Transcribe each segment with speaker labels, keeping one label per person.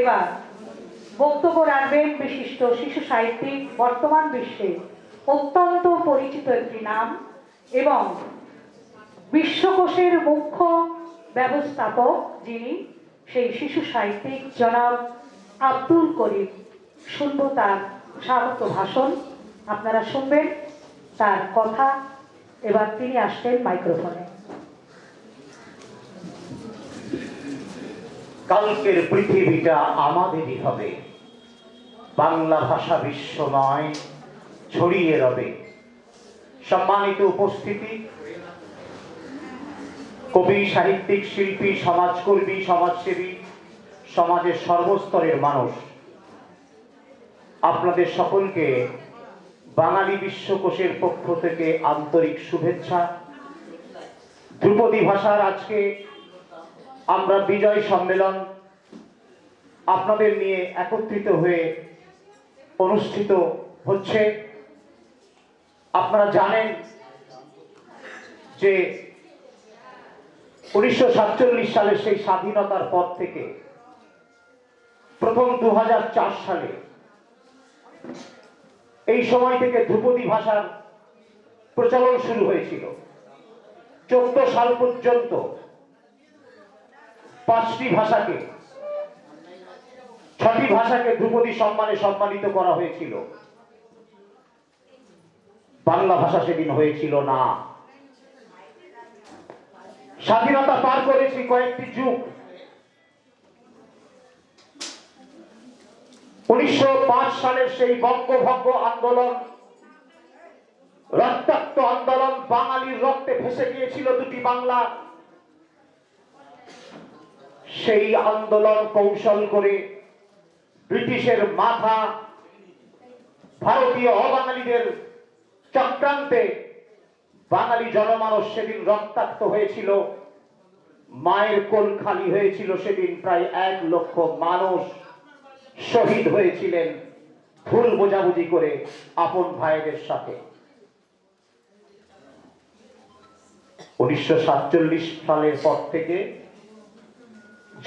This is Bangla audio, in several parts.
Speaker 1: এবার বক্তব্য রাখবেন বিশিষ্ট শিশু সাহিত্যিক, বর্তমান বিশ্বে অত্যন্ত পরিচিত একটি নাম এবং বিশ্বকোষের মুখ্য ব্যবস্থাপক যিনি, সেই শিশু সাহিত্যিক জনাব আব্দুল করিম। শুনব তার স্বাগত ভাষণ, আপনারা শুনবেন তার কথা। এবার তিনি আসছেন মাইক্রোফোনে।
Speaker 2: কালকের পৃথিবীটা আমাদেরই হবে, বাংলা ভাষা বিশ্বময় ছড়িয়ে রবে। সম্মানিত উপস্থিতি, কবি, সাহিত্যিক, শিল্পী, সমাজকর্মী, সমাজসেবী, সমাজের সর্বস্তরের মানুষ, আপনাদের সকলকে বাঙালি বিশ্বকোষের পক্ষ থেকে আন্তরিক শুভেচ্ছা। ধ্রুপদী ভাষার আজকে আমরা বিজয় সম্মেলন আপনাদের নিয়ে একত্রিত হয়ে অনুষ্ঠিত হচ্ছে। আপনারা জানেন যে 1947 সালে সেই স্বাধীনতার পর থেকে প্রথম 2004 সালে এই সময় থেকে ধ্রুপদী ভাষার প্রচলন শুরু হয়েছিল। 14 সাল পর্যন্ত 5টি ভাষাকে, 6টি ভাষাকে ধ্রুপদী সম্মানে সম্মানিত করা হয়েছিল। বাংলা ভাষা সেদিন হয়েছিল না। স্বাধীনতা পার করেছি কয়েকটি যুগ। 1905 সালের সেই বঙ্গভঙ্গ আন্দোলন, রক্তাক্ত আন্দোলন, বাঙালির রক্তে ভেসে গিয়েছিল দুটি বাংলা। সেই আন্দোলন কৌশল করে ব্রিটিশের মাথা ভারতীয় অবাঙালিদের চক্রান্তে বাঙালি জনমানস সেদিন রক্তাক্ত হয়েছিল। মায়ের কোল খালি হয়েছিল সেদিন। প্রায় 1 লক্ষ মানুষ শহীদ হয়েছিলেন ভুল বোঝাবুঝি করে আপন ভাইদের সাথে। 1947 সালের পর থেকে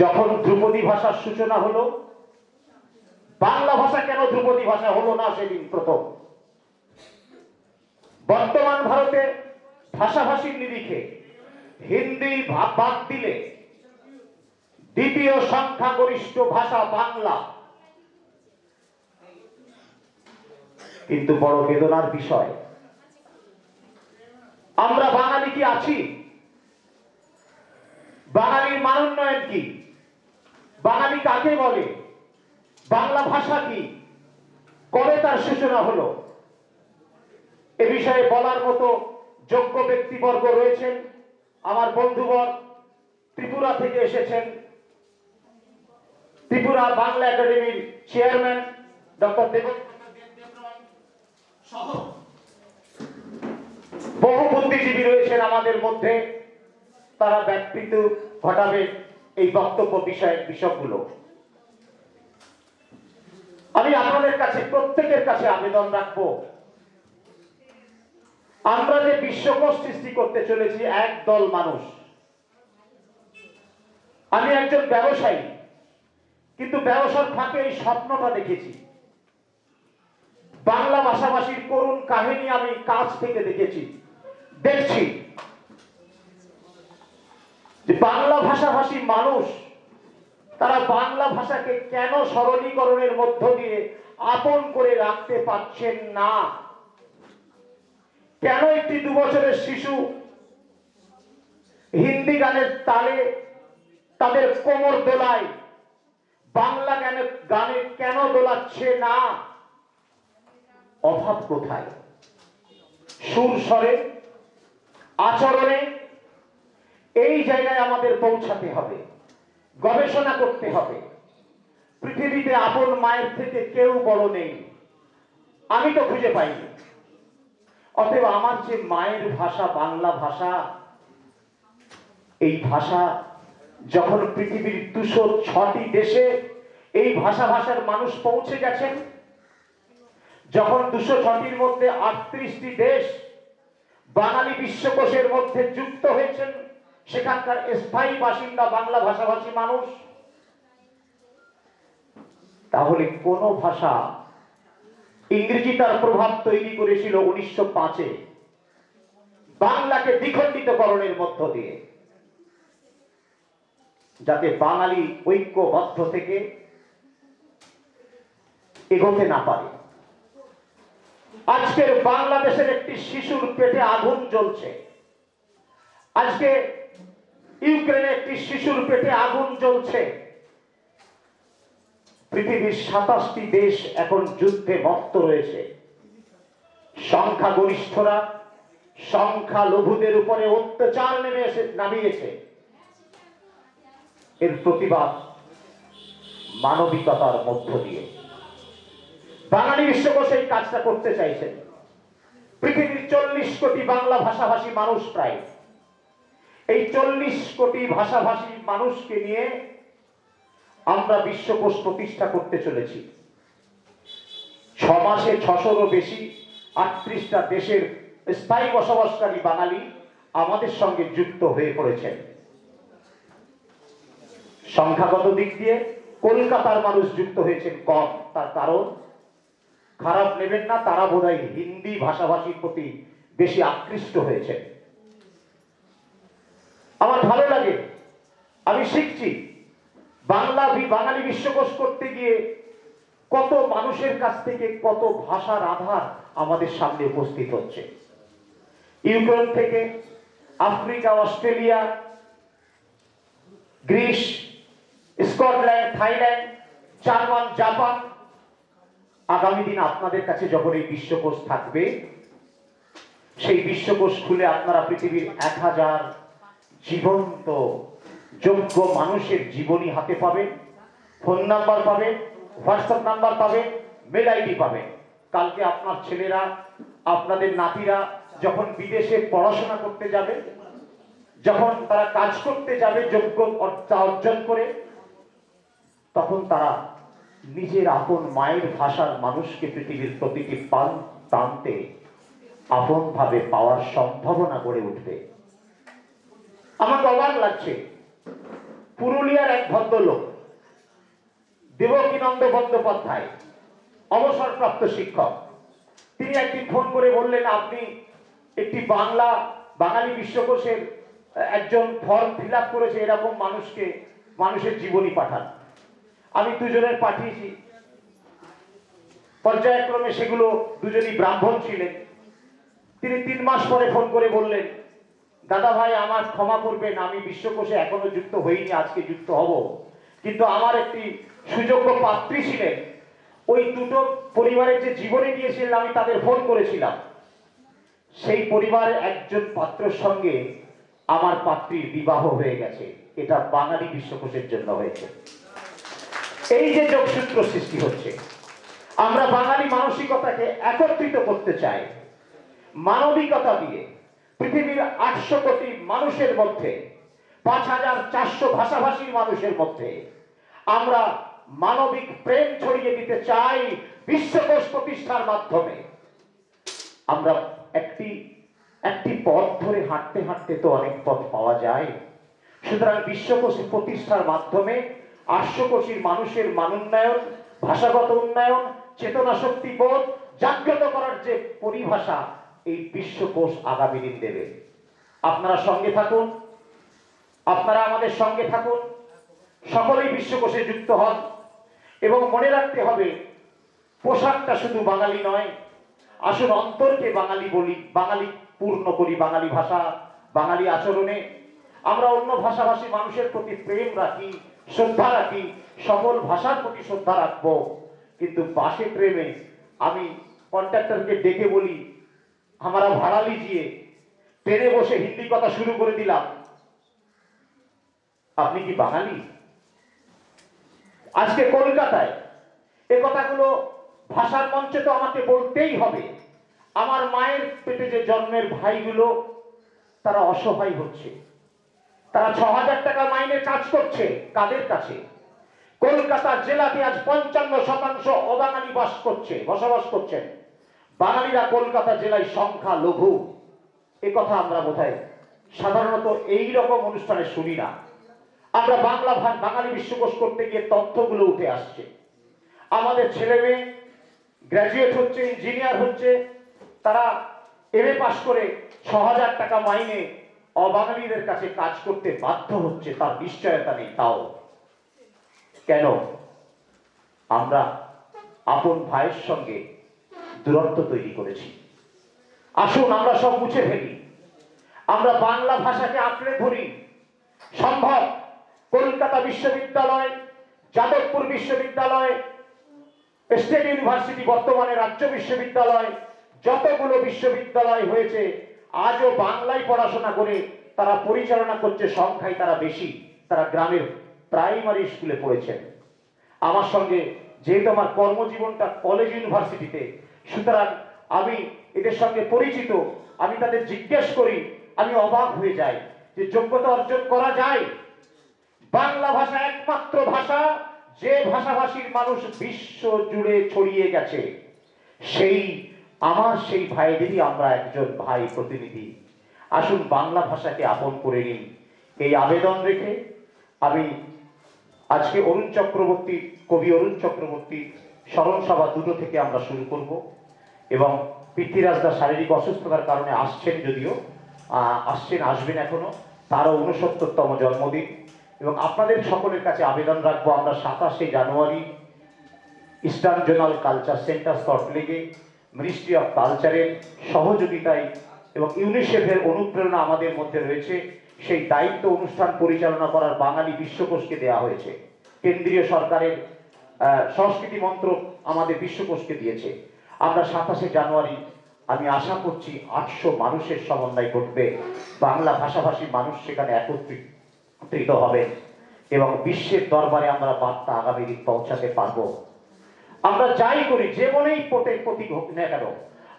Speaker 2: যখন ধ্রুপদী ভাষার সূচনা হলো, বাংলা ভাষা কেন ধ্রুপদী ভাষা হলো না সেদিন প্রথম? বর্তমান ভারতে ভাষাভাষীর নিরিখে হিন্দি বাদ দিলে দ্বিতীয় সংখ্যাগরিষ্ঠ ভাষা বাংলা। কিন্তু বড় বেদনার বিষয়, আমরা বাঙালি কি আছি? বাঙালির মানোন্নয়ন কি? বাঙালি কাকে বলে? বাংলা ভাষা কি? কবে তার সূচনা হলো? এ বিষয়ে বলার মতো যোগ্য ব্যক্তিবর্গ রয়েছেন। আমার বন্ধুবর ত্রিপুরা থেকে এসেছেন, ত্রিপুরা বাংলা একাডেমির চেয়ারম্যান ডক্টর দেব সহ বহু বুদ্ধিজীবী রয়েছেন আমাদের মধ্যে। তারা ব্যাপৃত ঘটাবে এই বক্তব্য বিষয়গুলো। আমি আপনাদের কাছে, প্রত্যেকের কাছে আবেদন রাখবো, আমরা যে বিশ্বকোষ সৃষ্টি করতে চলেছি একদল মানুষ। আমি একজন ব্যবসায়ী, কিন্তু ব্যবসার ফাঁকে এই স্বপ্নটা দেখেছি। বাংলা ভাষাভাষীর করুণ কাহিনী আমি কাছ থেকে দেখছি যে বাংলা ভাষাভাষী মানুষ তারা বাংলা ভাষাকে কেন সরলীকরণের মধ্য দিয়ে আপন করে রাখতে পারছেন না। কেন একটি 2 বছরের শিশু হিন্দি গানের তালে তাদের কোমর দোলায়, বাংলা গানে কেন দোলাচ্ছে না? অভাব কোথায়? সুর স্বরে, আচরণে এই জায়গায় আমাদের পৌঁছাতে হবে, গবেষণা করতে হবে। পৃথিবীতে আপন মায়ের থেকে কেউ বড় নেই, আমি তো খুঁজে পাইনি। অতএব আমার যে মায়ের ভাষা বাংলা ভাষা, এই ভাষা যখন পৃথিবীর 206টি দেশে এই ভাষার মানুষ পৌঁছে গেছেন, যখন 206টির মধ্যে 38টি দেশ বাঙালি বিশ্বকোষের মধ্যে যুক্ত হয়েছেন, সেখানকার স্থায়ী বাসিন্দা বাংলা ভাষাভাষী মানুষ, তাহলে কোন ভাষা ইংরেজি তার প্রভাব তৈরি করেছিল 1905-এ বাংলাকে দ্বিখণ্ডিতকরণের মধ্য দিয়ে, যাতে বাঙালি ঐক্যবদ্ধ থেকে এগোতে না পারে। আজকের বাংলাদেশের একটি শিশুর পেটে আগুন জ্বলছে, আজকে ইউক্রেনে একটি শিশুর পেটে আগুন জ্বলছে। পৃথিবীর 27টি দেশ এখন যুদ্ধে মত্ত রয়েছে। সংখ্যাগরিষ্ঠরা সংখ্যালঘুদের উপরে অত্যাচার নামিয়েছে। এর প্রতিবাদ মানবিকতার মধ্য দিয়ে বাঙালি বিশ্বকোষ এই কাজটা করতে চাইছেন। পৃথিবীর 40 কোটি বাংলা ভাষাভাষী মানুষ, প্রায় এই 40 কোটি ভাষাভাষী মানুষকে নিয়ে আমরা বিশ্বকোষ প্রতিষ্ঠা করতে চলেছি। 6 মাসে 600-রও বেশি 38টা দেশের স্থায়ী বসবাসকারী বাঙালি আমাদের সঙ্গে যুক্ত হয়ে পড়েছেন। সংখ্যাগত দিক দিয়ে কলকাতার মানুষ যুক্ত হয়েছেন কম, তার কারণ খারাপ নেবেন না, তারা বোধহয় হিন্দি ভাষাভাষীর প্রতি বেশি আকৃষ্ট হয়েছে। আমার ভালো লাগে, আমি শিখছি বাঙালি বিশ্বকোষ করতে গিয়ে কত মানুষের কাছ থেকে কত ভাষার আধার আমাদের সামনে উপস্থিত হচ্ছে। ইউক্রেন থেকে, Africa, Australia, Greece, Scotland, Thailand, German, Japan. আগামী দিন আপনাদের কাছে যখন এই বিশ্বকোষ থাকবে, সেই বিশ্বকোষ খুলে আপনারা পৃথিবীর 1000 জীবন্ত যোগ্য মানুষের জীবনী হাতে পাবেন, ফোন নাম্বার পাবেন, হোয়াটসঅ্যাপ নাম্বার পাবেন, মেল আইডি পাবেন। কালকে আপনার ছেলেরা, আপনাদের নাতিরা যখন বিদেশে পড়াশোনা করতে যাবে, যখন তারা কাজ করতে যাবে যোগ্যতা অর্জন করে, তখন তারা নিজের আপন মায়ের ভাষার মানুষকে পৃথিবীর প্রতিটি প্রান্তে আপন ভাবে পাওয়ার সম্ভাবনা গড়ে উঠবে। আমার অবাক লাগছে, পুরুলিয়ার এক ভদ্রলোক দেবকীনন্দ বন্দ্যোপাধ্যায়, অবসরপ্রাপ্ত শিক্ষক, তিনি একদিন ফোন করে বললেন, আপনি একটি বাঙালি বিশ্বকোষের একজন ফর্ম ফিল আপ করেছে, এরকম মানুষের জীবনী পাঠান। আমি দুজনের পাঠিয়েছি, পর্যায়ক্রমে সেগুলো দুজনই ব্রাহ্মণ ছিলেন। তিনি 3 মাস পরে ফোন করে বললেন, দাদা ভাই আমার ক্ষমা করবেন, আমি বিশ্বকোষে এখনো যুক্ত হইনি, আজকে যুক্ত হব, কিন্তু আমার একটি সুযোগ্য পাত্রী ছিলেন, ওই দুটো পরিবারের যে জীবনী দিয়েছিলেন আমি তাদের ফোন করেছিলাম, সেই পরিবারের একজন পাত্রের সঙ্গে আমার পাত্রীর বিবাহ হয়ে গেছে। এটা বাঙালি বিশ্বকোষের জন্য হয়েছে। এই যে যোগসূত্র সৃষ্টি হচ্ছে, আমরা বাঙালি মানসিকতাকে একত্রিত করতে চাই মানবিকতা দিয়ে। পৃথিবীর 800 কোটি মানুষের মধ্যে, 5400 ভাষাভাষীর মানুষের মধ্যে আমরা মানবিক প্রেম ছড়িয়ে দিতে চাই বিশ্বকোষ প্রতিষ্ঠার মাধ্যমে। আমরা একটি পথ ধরে হাঁটতে হাঁটতে তো অনেক পথ পাওয়া যায়। সুতরাং বিশ্বকোষ প্রতিষ্ঠার মাধ্যমে 800 কোটির মানুষের মানোন্নয়ন, ভাষাগত উন্নয়ন, চেতনা শক্তি বোধ জাগ্রত করার যে পরিভাষা এই বিশ্বকোষ আগামী দিন দেবে। আপনারা সঙ্গে থাকুন, আপনারা আমাদের সঙ্গে থাকুন, সকলেই বিশ্বকোষে যুক্ত হন। এবং মনে রাখতে হবে, পোশাকটা শুধু বাঙালি নয়, আসুন অন্তরকে বাঙালি বলি, বাঙালি পূর্ণ করি বাঙালি ভাষা, বাঙালি আচরণে। আমরা অন্য ভাষাভাষী মানুষের প্রতি প্রেম রাখি, শ্রদ্ধা রাখি, সকল ভাষার প্রতি শ্রদ্ধা রাখবো, কিন্তু বাসে প্রেমে আমি কন্ট্রাক্টরকে ডেকে বলি, আমরা ভাড়া লিজিয়ে, ট্রেনে বসে হিন্দি কথা শুরু করে দিলাম, আপনি কি বাঙালি? আজকে কলকাতায় এ কথাগুলো ভাষার মঞ্চে তো আমাকে বলতেই হবে। আমার মায়ের পেটে যে জন্মের ভাইগুলো, তারা অসহায় হচ্ছে, তারা 6000 টাকা মাইনের কাজ করছে। কাদের কাছে? কলকাতা জেলাতে আজ 55% অবাঙালি বসবাস করছেন। বাঙালিরা কলকাতা জেলায় সংখ্যা লঘু। এ কথা আমরা বোধহয় সাধারণত এই রকম অনুষ্ঠানে শুনি না। আমরা বাঙালি বিশ্বকোষ করতে গিয়ে তথ্যগুলো উঠে আসছে। আমাদের ছেলে মেয়ে গ্র্যাজুয়েট হচ্ছে, ইঞ্জিনিয়ার হচ্ছে, তারা এমএ পাশ করে 6,000 টাকা মাইনে অবাঙালিদের কাছে কাজ করতে বাধ্য হচ্ছে, তার নিশ্চয়তা নেই। তাও কেন? আমরা আপন ভাইয়ের সঙ্গে দূরত্ব তৈরি করেছি। আসুন আমরা সব মুছে ফেলি, আমরা বাংলা ভাষাকে আঁকড়ে ধরি। সম্ভব কলকাতা বিশ্ববিদ্যালয়, যাদবপুর বিশ্ববিদ্যালয়, স্টেট ইউনিভার্সিটি, বর্তমানে রাজ্য বিশ্ববিদ্যালয়, যতগুলো বিশ্ববিদ্যালয় হয়েছে আজও বাংলায় পড়াশোনা করে তারা পরিচালনা করছে। সংখ্যায় তারা বেশি, তারা গ্রামের প্রাইমারি স্কুলে পড়েছেন। আমার সঙ্গে যেহেতু আমার কর্মজীবনটা কলেজ ইউনিভার্সিটিতে, সুতরাং আমি এদের সঙ্গে পরিচিত। আমি তাদের জিজ্ঞেস করি, আমি অবাক হয়ে যাই যে যোগ্যতা অর্জন করা যায়। বাংলা ভাষা একমাত্র ভাষা যে ভাষাভাষীর মানুষ বিশ্ব জুড়ে ছড়িয়ে গেছে। সেই ভাইদেরই আমরা একজন ভাই প্রতিনিধি। আসুন বাংলা ভাষাকে আপন করে নিন, এই আবেদন রেখে আমি আজকে অরুণ চক্রবর্তী, কবি অরুণ চক্রবর্তী স্মরণ সভা 2টো থেকে আমরা শুরু করব। এবং পৃথ্বীরাজ দা শারীরিক অসুস্থতার কারণে আসছেন, যদিও আসবেন এখনো, তারও 69তম জন্মদিন। এবং আপনাদের সকলের কাছে আবেদন রাখবো, আমরা 27শে জানুয়ারি ইস্টার্ন জোনাল কালচার সেন্টার সল্টলেকে মিনিস্ট্রি অফ কালচারের সহযোগিতায় এবং ইউনিসেফের অনুপ্রেরণা আমাদের মধ্যে রয়েছে। সেই দায়িত্ব অনুষ্ঠান পরিচালনা করার বাঙালি বিশ্বকোষকে দেওয়া হয়েছে। কেন্দ্রীয় সরকারের সংস্কৃতি মন্ত্রক আমাদের বিশ্বকোষকে দিয়েছে। আমরা 27শে জানুয়ারি, আমি আশা করছি 800 মানুষের সমন্বয় ঘটবে, বাংলা ভাষাভাষী মানুষ সেখানে একত্রিত হবে এবং বিশ্বের দরবারে আমরা বার্তা আগামী দিন পৌঁছাতে পারবো। আমরা যাই করি, যে মনেই প্রতীক হোক না কেন,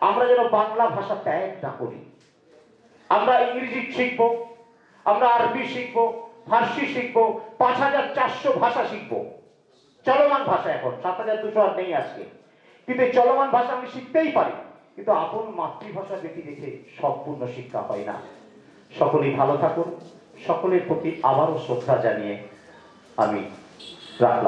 Speaker 2: আমরা যেন বাংলা ভাষা ত্যাগ না করি। আমরা ইংরেজি শিখবো, আমরা আরবি শিখবো, ফার্সি শিখবো, 5400 ভাষা শিখবো। চলমান ভাষা এখন 7200 আর নেই আজকে, কিন্তু এই চলমান ভাষা আমি শিখতেই পারি। কিন্তু আপন মাতৃভাষা ব্যক্তি দেখে সম্পূর্ণ শিক্ষা হয় না। সকলেই ভালো থাকুন। সকলের প্রতি আবারও শ্রদ্ধা জানিয়ে আমি রাখলাম।